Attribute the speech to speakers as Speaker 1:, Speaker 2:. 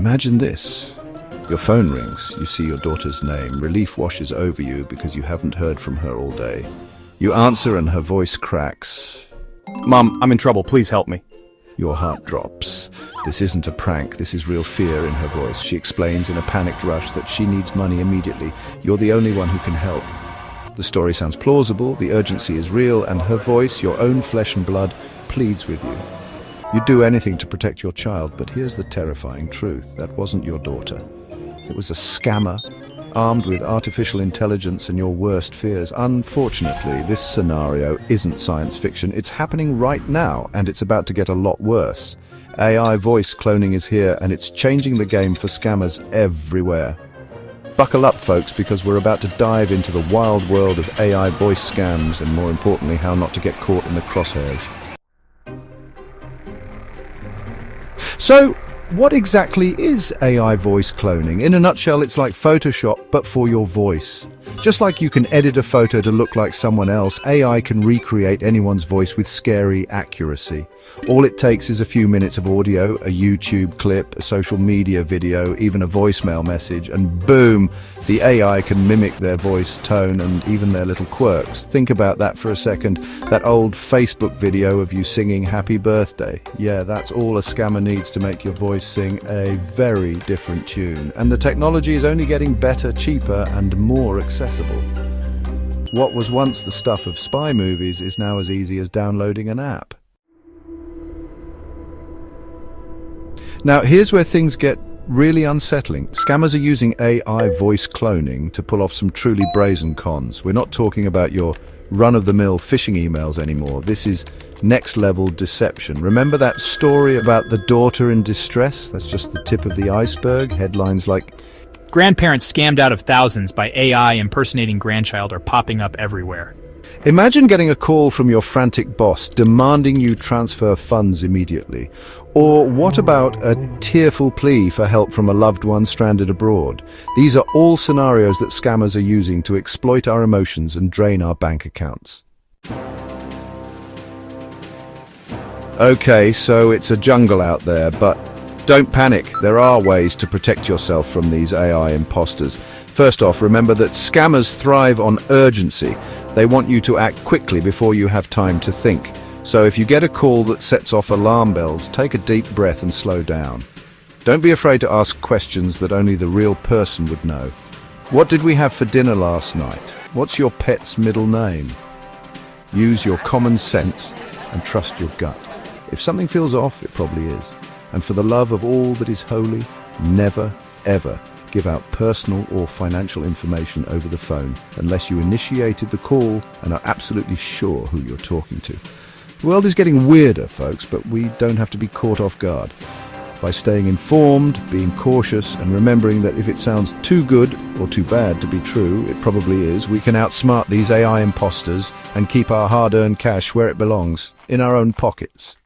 Speaker 1: Imagine this. Your phone rings, you see your daughter's name, relief washes over you because you haven't heard from her all day. You answer and her voice cracks.
Speaker 2: Mom, I'm in trouble, please help me.
Speaker 1: Your heart drops. This isn't a prank, this is real fear in her voice. She explains in a panicked rush that she needs money immediately. You're the only one who can help. The story sounds plausible, the urgency is real, and her voice, your own flesh and blood, pleads with you. You'd do anything to protect your child, but here's the terrifying truth. That wasn't your daughter. It was a scammer, armed with artificial intelligence and your worst fears. Unfortunately, this scenario isn't science fiction. It's happening right now, and it's about to get a lot worse. AI voice cloning is here, and it's changing the game for scammers everywhere. Buckle up, folks, because we're about to dive into the wild world of AI voice scams, and more importantly, how not to get caught in the crosshairs. So, what exactly is AI voice cloning? In a nutshell, it's like Photoshop, but for your voice. Just like you can edit a photo to look like someone else, AI can recreate anyone's voice with scary accuracy. All it takes is a few minutes of audio, a YouTube clip, a social media video, even a voicemail message, and boom, the AI can mimic their voice, tone, and even their little quirks. Think about that for a second. That old Facebook video of you singing happy birthday. Yeah, that's all a scammer needs to make your voice sing a very different tune. And the technology is only getting better, cheaper, and more accessible. What was once the stuff of spy movies is now as easy as downloading an app. Now, here's where things get really unsettling. Scammers are using AI voice cloning to pull off some truly brazen cons. We're not talking about your run-of-the-mill phishing emails anymore. This is next-level deception. Remember that story about the daughter in distress? That's just the tip of the iceberg. Headlines like,
Speaker 3: "Grandparents scammed out of thousands by AI impersonating grandchild" are popping up everywhere.
Speaker 1: imagine getting a call from your frantic boss demanding you transfer funds immediately. Or what about a tearful plea for help from a loved one stranded abroad? These are all scenarios that scammers are using to exploit our emotions and drain our bank accounts. Okay, so it's a jungle out there, but don't panic. There are ways to protect yourself from these AI imposters. First off, remember that scammers thrive on urgency. They want you to act quickly before you have time to think. So if you get a call that sets off alarm bells, take a deep breath and slow down. Don't be afraid to ask questions that only the real person would know. What did we have for dinner last night? What's your pet's middle name? Use your common sense and trust your gut. If something feels off, it probably is. And for the love of all that is holy, never, ever give out personal or financial information over the phone unless you initiated the call and are absolutely sure who you're talking to. The world is getting weirder, folks, but we don't have to be caught off guard. By staying informed, being cautious, and remembering that if it sounds too good or too bad to be true, it probably is, we can outsmart these AI imposters and keep our hard-earned cash where it belongs, in our own pockets.